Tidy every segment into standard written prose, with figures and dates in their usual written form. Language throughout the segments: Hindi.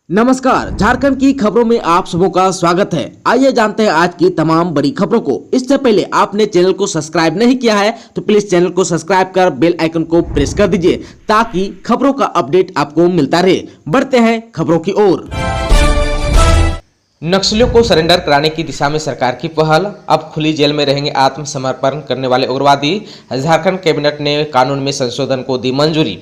नमस्कार, झारखंड की खबरों में आप सबों का स्वागत है। आइए जानते हैं आज की तमाम बड़ी खबरों को। इससे पहले आपने चैनल को सब्सक्राइब नहीं किया है तो प्लीज चैनल को सब्सक्राइब कर बेल आइकन को प्रेस कर दीजिए ताकि खबरों का अपडेट आपको मिलता रहे। बढ़ते हैं खबरों की ओर। नक्सलियों को सरेंडर कराने की दिशा में सरकार की पहल। अब खुली जेल में रहेंगे आत्मसमर्पण करने वाले उग्रवादी। झारखंड कैबिनेट ने कानून में संशोधन को दी मंजूरी।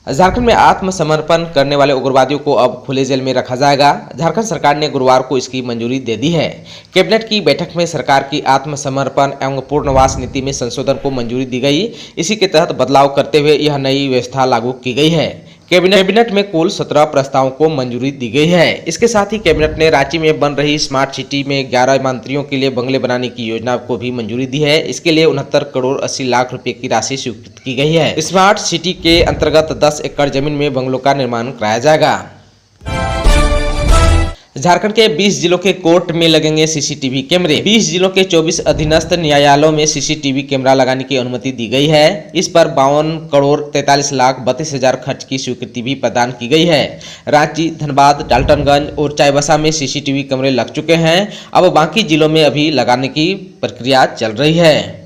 झारखंड में आत्मसमर्पण करने वाले उग्रवादियों को अब खुले जेल में रखा जाएगा। झारखंड सरकार ने गुरुवार को इसकी मंजूरी दे दी है। कैबिनेट की बैठक में सरकार की आत्मसमर्पण एवं पूर्णवास नीति में संशोधन को मंजूरी दी गई। इसी के तहत बदलाव करते हुए यह नई व्यवस्था लागू की गई है। कैबिनेट में कुल 17 प्रस्तावों को मंजूरी दी गई है। इसके साथ ही कैबिनेट ने रांची में बन रही स्मार्ट सिटी में 11 मंत्रियों के लिए बंगले बनाने की योजना को भी मंजूरी दी है। इसके लिए 69 करोड़ 80 लाख रुपए की राशि स्वीकृत की गई है। स्मार्ट सिटी के अंतर्गत 10 एकड़ जमीन में बंगलों का निर्माण कराया जाएगा। झारखंड के 20 जिलों के कोर्ट में लगेंगे सीसीटीवी कैमरे। 20 जिलों के 24 अधीनस्थ न्यायालयों में सीसीटीवी कैमरा लगाने की अनुमति दी गई है। इस पर 52 करोड़ 43 लाख 32 हजार खर्च की स्वीकृति भी प्रदान की गई है। रांची, धनबाद, डाल्टनगंज और चाईबासा में सीसीटीवी कैमरे लग चुके हैं। अब बाकी जिलों में अभी लगाने की प्रक्रिया चल रही है।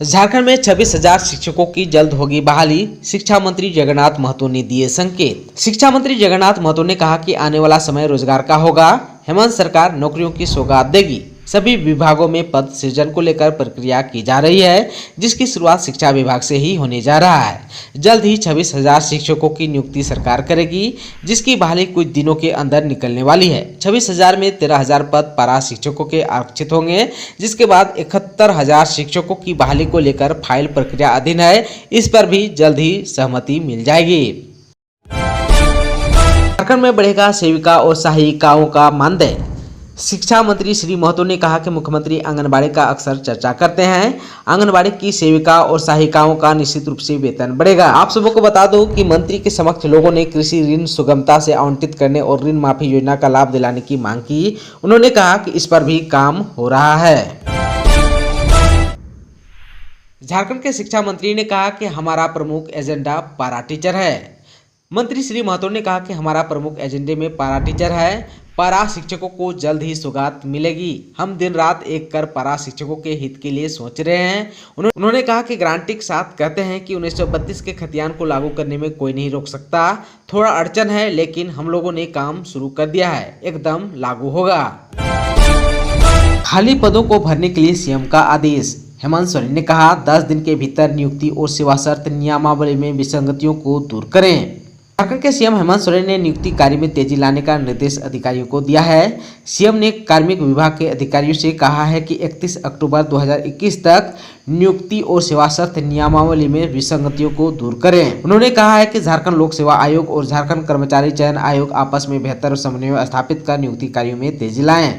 झारखंड में 26,000 शिक्षकों की जल्द होगी बहाली। शिक्षा मंत्री जगन्नाथ महतो ने दिए संकेत। शिक्षा मंत्री जगन्नाथ महतो ने कहा कि आने वाला समय रोजगार का होगा। हेमंत सरकार नौकरियों की सौगात देगी। सभी विभागों में पद सृजन को लेकर प्रक्रिया की जा रही है, जिसकी शुरुआत शिक्षा विभाग से ही होने जा रहा है। जल्द ही 26,000 शिक्षकों की नियुक्ति सरकार करेगी, जिसकी बहाली कुछ दिनों के अंदर निकलने वाली है। 26,000 में 13,000 पद पारा शिक्षकों के आरक्षित होंगे, जिसके बाद 71,000 शिक्षकों की बहाली को लेकर फाइल प्रक्रिया अधीन है। इस पर भी जल्द ही सहमति मिल जाएगी। झारखंड में बढ़ेगा सेविका और सहायिकाओं का मानदेय। शिक्षा मंत्री श्री महतो ने कहा कि मुख्यमंत्री आंगनबाड़ी का अक्सर चर्चा करते हैं। आंगनबाड़ी की सेविका और सहायिकाओं का निश्चित रूप से वेतन बढ़ेगा। आप सबों को बता दो कि मंत्री के समक्ष लोगों ने कृषि ऋण सुगमता से आवंटित करने और ऋण माफी योजना का लाभ दिलाने की मांग की। उन्होंने कहा कि इस पर भी काम हो रहा है। झारखंड के शिक्षा मंत्री ने कहा कि हमारा प्रमुख एजेंडा पारा टीचर है। मंत्री श्री महतो ने कहा कि हमारा प्रमुख एजेंडे में पारा टीचर है। पारा शिक्षकों को जल्द ही सौगात मिलेगी। हम दिन रात एक कर पारा शिक्षकों के हित के लिए सोच रहे हैं। उन्होंने कहा कि गारंटी के साथ कहते हैं कि 1932 के खतियान को लागू करने में कोई नहीं रोक सकता। थोड़ा अड़चन है, लेकिन हम लोगों ने काम शुरू कर दिया है। एकदम लागू होगा। खाली पदों को भरने के लिए सीएम का आदेश। हेमंत सोरेन ने कहा 10 दिन के भीतर नियुक्ति और सेवा शर्त नियमावली में विसंगतियों को दूर करें। झारखंड के सीएम हेमंत सोरेन ने नियुक्ति कार्य में तेजी लाने का निर्देश अधिकारियों को दिया है। सीएम ने कार्मिक विभाग के अधिकारियों से कहा है कि 31 अक्टूबर 2021 तक नियुक्ति और सेवा शर्त नियमावली में विसंगतियों को दूर करें। उन्होंने कहा है कि झारखंड लोक सेवा आयोग और झारखंड कर्मचारी चयन आयोग आपस में बेहतर समन्वय स्थापित कर नियुक्ति कार्यों में तेजी लाएं।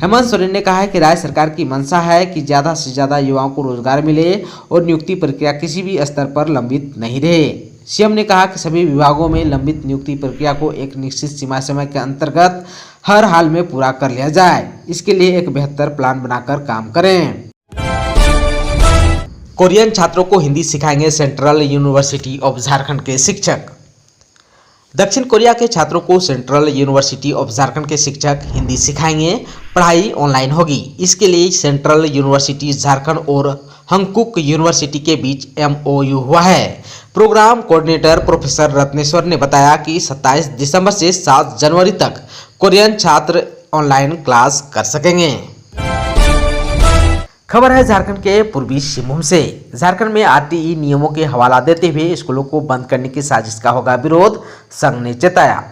हेमंत सोरेन ने कहा है कि राज्य सरकार की मंशा है कि ज़्यादा से ज़्यादा युवाओं को रोजगार मिले और नियुक्ति प्रक्रिया किसी भी स्तर पर लंबित नहीं रहे। सीएम ने कहा कि सभी विभागों में लंबित नियुक्ति प्रक्रिया को एक निश्चित सीमा समय के अंतर्गत हर हाल में पूरा कर लिया जाए। इसके लिए एक बेहतर प्लान बनाकर काम करें। कोरियन छात्रों को हिंदी सिखाएंगे सेंट्रल यूनिवर्सिटी ऑफ झारखंड के शिक्षक। दक्षिण कोरिया के छात्रों को सेंट्रल यूनिवर्सिटी ऑफ झारखंड के शिक्षक हिंदी सिखाएंगे। पढ़ाई ऑनलाइन होगी। इसके लिए सेंट्रल यूनिवर्सिटी झारखंड और हंगकुक यूनिवर्सिटी के बीच MOU हुआ है। प्रोग्राम कोऑर्डिनेटर प्रोफेसर रत्नेश्वर ने बताया कि 27 दिसंबर से 7 जनवरी तक कोरियन छात्र ऑनलाइन क्लास कर सकेंगे। खबर है झारखंड के पूर्वी सिंहभूम से। झारखंड में RTE नियमों के हवाला देते हुए स्कूलों को बंद करने की साजिश का होगा विरोध, संघ ने चेताया।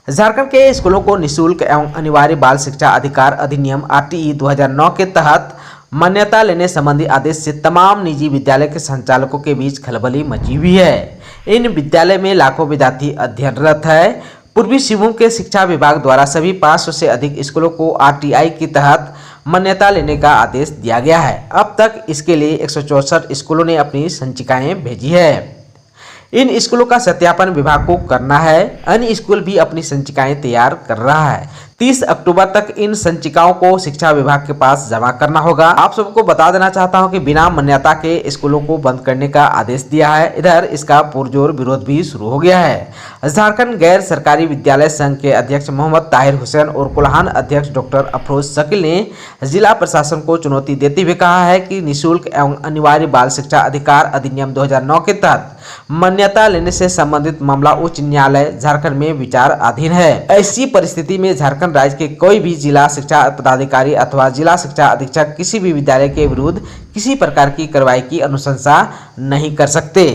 झारखंड के स्कूलों को निःशुल्क एवं अनिवार्य बाल शिक्षा अधिकार अधिनियम RTE 2009 के तहत मान्यता लेने संबंधी आदेश से तमाम निजी विद्यालय के संचालकों के बीच खलबली मची हुई है। इन विद्यालय में लाखों विद्यार्थी अध्ययनरत है। पूर्वी सिंहभूम के शिक्षा विभाग द्वारा सभी 500 से अधिक स्कूलों को RTI के तहत मान्यता लेने का आदेश दिया गया है। अब तक इसके लिए 164 स्कूलों ने अपनी संचिकाएं भेजी है। इन स्कूलों का सत्यापन विभाग को करना है। अन्य स्कूल भी अपनी संचिकाएं तैयार कर रहा है। 30 अक्टूबर तक इन संचिकाओं को शिक्षा विभाग के पास जमा करना होगा। आप सबको बता देना चाहता हूं कि बिना मान्यता के स्कूलों को बंद करने का आदेश दिया है। इधर इसका पुरजोर विरोध भी शुरू हो गया है। झारखंड गैर सरकारी विद्यालय संघ के अध्यक्ष मोहम्मद ताहिर हुसैन और कोल्हान अध्यक्ष डॉक्टर अफरोज शकील ने जिला प्रशासन को चुनौती देते हुए कहा है कि निःशुल्क एवं अनिवार्य बाल शिक्षा अधिकार अधिनियम 2009 के तहत मान्यता लेने से संबंधित मामला उच्च न्यायालय झारखंड में विचाराधीन है। ऐसी परिस्थिति में झारखंड राज्य के कोई भी जिला शिक्षा पदाधिकारी अथवा जिला शिक्षा अधीक्षक किसी भी विद्यालय के विरुद्ध किसी प्रकार की कार्रवाई की अनुशंसा नहीं कर सकते।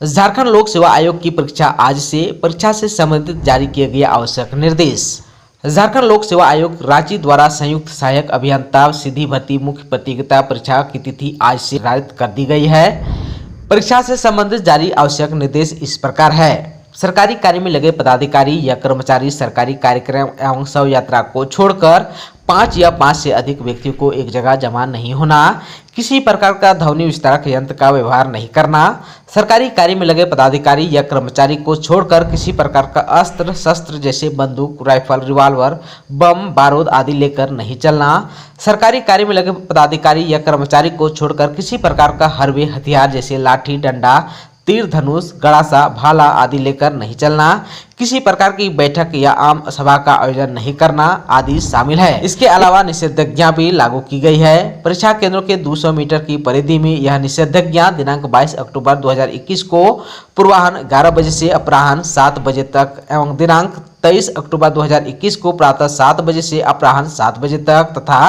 झारखंड लोक सेवा आयोग की परीक्षा से संबंधित जारी किए गए आवश्यक निर्देश। झारखंड लोक सेवा आयोग रांची द्वारा संयुक्त सहायक अभियंता सीधी भर्ती मुख्य प्रतियोगिता परीक्षा की तिथि आज से निर्धारित कर दी गई है। परीक्षा से संबंधित जारी आवश्यक निर्देश इस प्रकार है। सरकारी कार्य में लगे पदाधिकारी या कर्मचारी सरकारी कार्यक्रम एवं शव यात्रा को छोड़कर 5 या 5 से अधिक व्यक्तियों को एक जगह जमा नहीं होना, किसी प्रकार का ध्वनि विस्तारक यंत्र का व्यवहार नहीं करना, सरकारी कार्य में लगे पदाधिकारी या कर्मचारी को छोड़कर किसी प्रकार का अस्त्र शस्त्र जैसे बंदूक, राइफल, रिवॉल्वर, बम, बारूद आदि लेकर नहीं चलना, सरकारी कार्य में लगे पदाधिकारी या कर्मचारी को छोड़कर किसी प्रकार का हरवे हथियार जैसे लाठी, डंडा, तीर धनुष, गड़ासा, भाला आदि लेकर नहीं चलना, किसी प्रकार की बैठक या आम सभा का आयोजन नहीं करना आदि शामिल है। इसके अलावा निषेधाज्ञा भी लागू की गई है। परीक्षा केंद्रों के 200 मीटर की परिधि में यह निषेधाज्ञा दिनांक 22 अक्टूबर 2021 को पूर्वाह्न 11 बजे से अपराह्न 7 बजे तक एवं दिनांक 23 अक्टूबर 2021 को प्रातः 7 बजे से अपराह्न 7 बजे तक तथा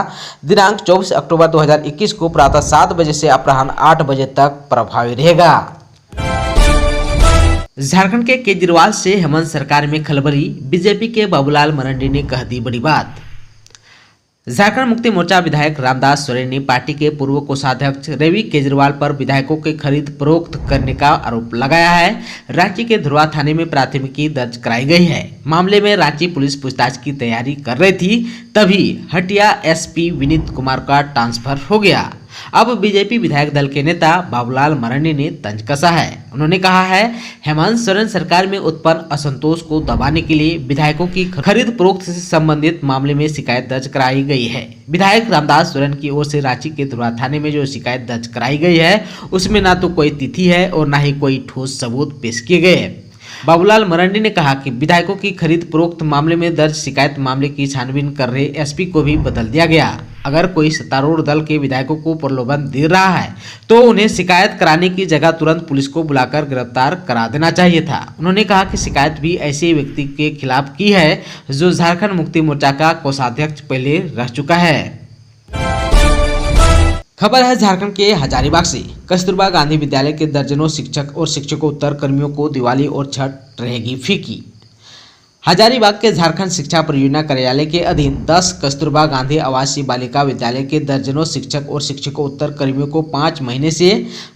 दिनांक 24 अक्टूबर 2021 को प्रातः 7 बजे से अपराह्न 8 बजे तक प्रभावी रहेगा। झारखंड के केजरीवाल से हेमंत सरकार में खलबली, बीजेपी के बाबूलाल मरांडी ने कह दी बड़ी बात। झारखंड मुक्ति मोर्चा विधायक रामदास सोरेन ने पार्टी के पूर्व कोषाध्यक्ष रवि केजरीवाल पर विधायकों की खरीद फरोख्त करने का आरोप लगाया है। रांची के धुरवा थाने में प्राथमिकी दर्ज कराई गई है। मामले में रांची पुलिस पूछताछ की तैयारी कर रही थी, तभी हटिया एसपी विनीत कुमार का ट्रांसफर हो गया। अब बीजेपी विधायक दल के नेता बाबूलाल मरांडी ने तंज कसा है। उन्होंने कहा है, हेमंत सोरेन सरकार में उत्पन्न असंतोष को दबाने के लिए विधायकों की खरीद फरोख्त से संबंधित मामले में शिकायत दर्ज कराई गई है। विधायक रामदास सोरेन की ओर से रांची के धुरवा थाने में जो शिकायत दर्ज कराई गई है उसमें ना तो कोई तिथि है और ना ही कोई ठोस सबूत पेश किए गए हैं। बाबूलाल मरांडी ने कहा कि विधायकों की खरीद फरोख्त मामले में दर्ज शिकायत मामले की छानबीन कर रहे एसपी को भी बदल दिया गया। अगर कोई सत्तारूढ़ दल के विधायकों को प्रलोभन दे रहा है तो उन्हें शिकायत कराने की जगह तुरंत पुलिस को बुलाकर गिरफ्तार करा देना चाहिए था। उन्होंने कहा कि शिकायत भी ऐसे व्यक्ति के खिलाफ की है जो झारखंड मुक्ति मोर्चा का कोषाध्यक्ष पहले रह चुका है। खबर है झारखंड के हजारीबाग से। कस्तूरबा गांधी विद्यालय के दर्जनों शिक्षक और शिक्षकोत्तर कर्मियों को दिवाली और छठ रहेगी फीकी। हजारीबाग के झारखंड शिक्षा परियोजना कार्यालय के अधीन 10 कस्तूरबा गांधी आवासीय बालिका विद्यालय के दर्जनों शिक्षक और शिक्षकोत्तर कर्मियों को 5 महीने से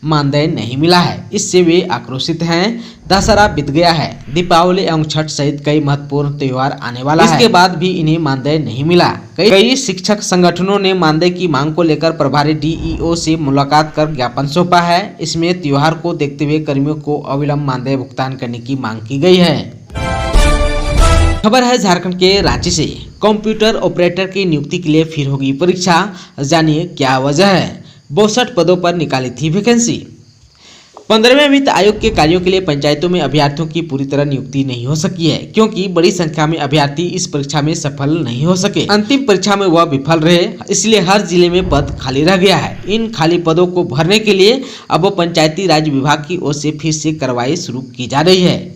मानदेय नहीं मिला है। इससे वे आक्रोशित हैं। दशहरा बीत गया है, दीपावली एवं छठ सहित कई महत्वपूर्ण त्योहार आने वाला है। इसके बाद भी इन्हें मानदेय नहीं मिला। कई शिक्षक संगठनों ने मानदेय की मांग को लेकर प्रभारी डीईओ से मुलाकात कर ज्ञापन सौंपा है। इसमें त्योहार को देखते हुए कर्मियों को अविलंब मानदेय भुगतान करने की मांग की गई है। खबर है झारखंड के रांची से। कंप्यूटर ऑपरेटर की नियुक्ति के लिए फिर होगी परीक्षा, जानिए क्या वजह है। 62 पदों पर निकाली थी वैकेंसी। 15वें वित्त आयोग के कार्यों के लिए पंचायतों में अभ्यर्थियों की पूरी तरह नियुक्ति नहीं हो सकी है, क्योंकि बड़ी संख्या में अभ्यर्थी इस परीक्षा में सफल नहीं हो सके। अंतिम परीक्षा में वह विफल रहे, इसलिए हर जिले में पद खाली रह गया है। इन खाली पदों को भरने के लिए अब पंचायती राज विभाग की ओर से फिर से कार्रवाई शुरू की जा रही है।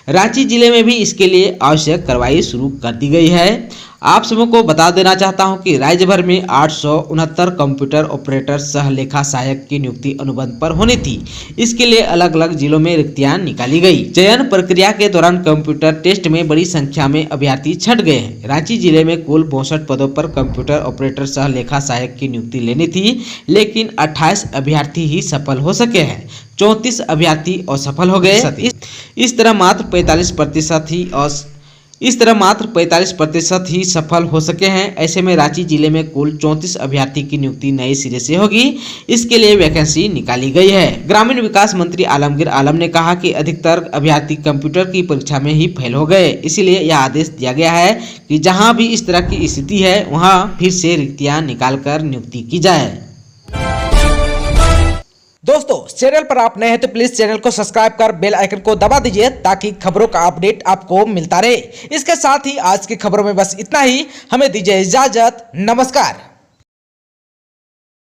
रांची जिले में भी इसके लिए आवश्यक कार्रवाई शुरू कर दी गई है। आप सबको बता देना चाहता हूं कि राज्य भर में 869 कंप्यूटर ऑपरेटर सह लेखा सहायक की नियुक्ति अनुबंध पर होनी थी। इसके लिए अलग अलग जिलों में रिक्तियां निकाली गई। चयन प्रक्रिया के दौरान कंप्यूटर टेस्ट में बड़ी संख्या में अभ्यर्थी छट गए हैं। रांची जिले में कुल 62 पदों पर कंप्यूटर ऑपरेटर सह लेखा सहायक की नियुक्ति लेनी थी, लेकिन 28 अभ्यर्थी ही सफल हो सके हैं। 34 अभ्यर्थी असफल हो गए। इस तरह मात्र 45% ही इस तरह मात्र 45% ही सफल हो सके हैं। ऐसे में रांची जिले में कुल 34 अभ्यर्थी की नियुक्ति नए सिरे से होगी। इसके लिए वैकेंसी निकाली गई है। ग्रामीण विकास मंत्री आलमगीर आलम ने कहा कि अधिकतर अभ्यर्थी कंप्यूटर की परीक्षा में ही फेल हो गए, इसीलिए यह आदेश दिया गया है कि जहां भी इस तरह की स्थिति है वहां फिर से रिक्तियां निकालकर नियुक्ति की जाए। दोस्तों, चैनल पर आप नए हैं तो प्लीज चैनल को सब्सक्राइब कर बेल आइकन को दबा दीजिए ताकि खबरों का अपडेट आपको मिलता रहे। इसके साथ ही आज की खबरों में बस इतना ही। हमें दीजिए इजाजत। नमस्कार।